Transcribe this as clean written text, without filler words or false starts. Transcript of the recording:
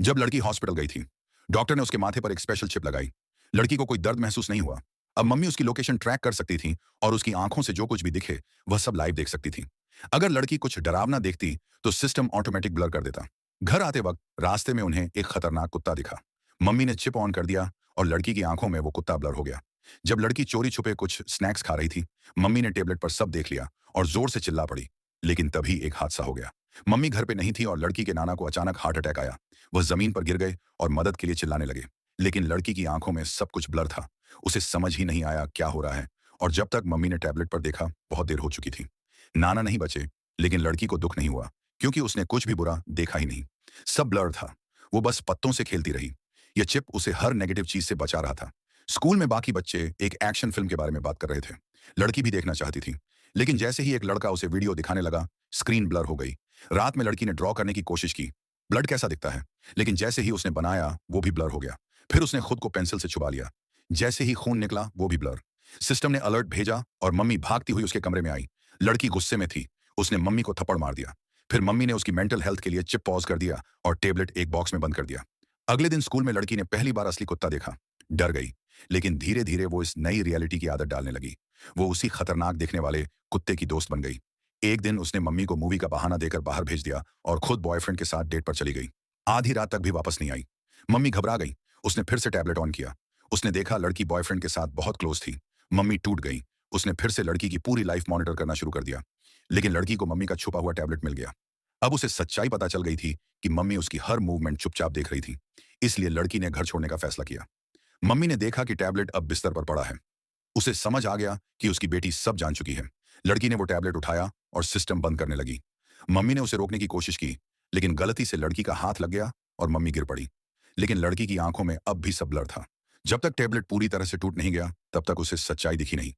जब लड़की हॉस्पिटल गई थी, डॉक्टर ने उसके माथे पर एक स्पेशल चिप लगाई। लड़की को कोई दर्द महसूस नहीं हुआ। अब मम्मी उसकी लोकेशन ट्रैक कर सकती थी और उसकी आंखों से जो कुछ भी दिखे वह सब लाइव देख सकती थी। अगर लड़की कुछ डरावना देखती तो सिस्टम ऑटोमेटिक ब्लर कर देता। घर आते वक्त रास्ते में उन्हें एक खतरनाक कुत्ता दिखा। मम्मी ने चिप ऑन कर दिया और लड़की की आंखों में वो कुत्ता ब्लर हो गया। जब लड़की चोरी छुपे कुछ स्नैक्स खा रही थी, मम्मी ने टेबलेट पर सब देख लिया और जोर से चिल्ला पड़ी। लेकिन तभी एक हादसा हो गया। मम्मी घर पे नहीं थी और लड़की के नाना को अचानक हार्ट अटैक आया। वह जमीन पर गिर गए और मदद के लिए चिल्लाने लगे। लेकिन लड़की की आंखों में सब कुछ ब्लर था। उसे समझ ही नहीं आया क्या हो रहा है। और जब तक मम्मी ने टैबलेट पर देखा, बहुत देर हो चुकी थी। नाना नहीं बचे, लेकिन लड़की को दुख नहीं हुआ, क्योंकि उसने कुछ भी बुरा देखा ही नहीं। सब ब्लर था। वो बस पत्तों से खेलती रही। यह चिप उसे हर नेगेटिव चीज से बचा रहा था। स्कूल में बाकी बच्चे एक एक्शन फिल्म के बारे में बात कर रहे थे। लड़की भी देखना चाहती थी। लेकिन जैसे ही एक लड़का उसे वीडियो दिखाने लगा, स्क्रीन ब्लर हो गई। रात में लड़की ने ड्रॉ करने की कोशिश की, ब्लड कैसा दिखता है। लेकिन जैसे ही उसने बनाया, वो भी ब्लर हो गया। फिर उसने खुद को पेंसिल से छुपा लिया। जैसे ही खून निकला, वो भी ब्लर। सिस्टम ने अलर्ट भेजा और मम्मी भागती हुई उसके कमरे में आई। लड़की गुस्से में थी। उसने मम्मी को थप्पड़ मार दिया। फिर मम्मी ने उसकी मेंटल हेल्थ के लिए चिप पॉज कर दिया और टेबलेट एक बॉक्स में बंद कर दिया। अगले दिन स्कूल में लड़की ने पहली बार असली कुत्ता देखा। डर गई। लेकिन धीरे धीरे वो इस नई रियलिटी की आदत डालने लगी। वो उसी खतरनाक दिखने वाले कुत्ते की दोस्त बन गई। एक दिन उसने मम्मी को मूवी का बहाना देकर बाहर भेज दिया और खुद बॉयफ्रेंड के साथ डेट पर चली गई। आधी रात तक भी वापस नहीं आई। मम्मी घबरा गई। उसने फिर से टैबलेट ऑन किया। उसने देखा लड़की बॉयफ्रेंड के साथ बहुत क्लोज थी। मम्मी टूट गई। उसने फिर से लड़की की पूरी लाइफ मॉनिटर करना शुरू कर दिया। लेकिन लड़की को मम्मी का छुपा हुआ टैबलेट मिल गया। अब उसे सच्चाई पता चल गई थी कि मम्मी उसकी हर मूवमेंट चुपचाप देख रही थी। इसलिए लड़की ने घर छोड़ने का फैसला किया। मम्मी ने देखा कि टैबलेट अब बिस्तर पर पड़ा है। उसे समझ आ गया कि उसकी बेटी सब जान चुकी है। लड़की ने वो टैबलेट उठाया और सिस्टम बंद करने लगी। मम्मी ने उसे रोकने की कोशिश की, लेकिन गलती से लड़की का हाथ लग गया और मम्मी गिर पड़ी। लेकिन लड़की की आंखों में अब भी सब ब्लर था। जब तक टैबलेट पूरी तरह से टूट नहीं गया, तब तक उसे सच्चाई दिखी नहीं।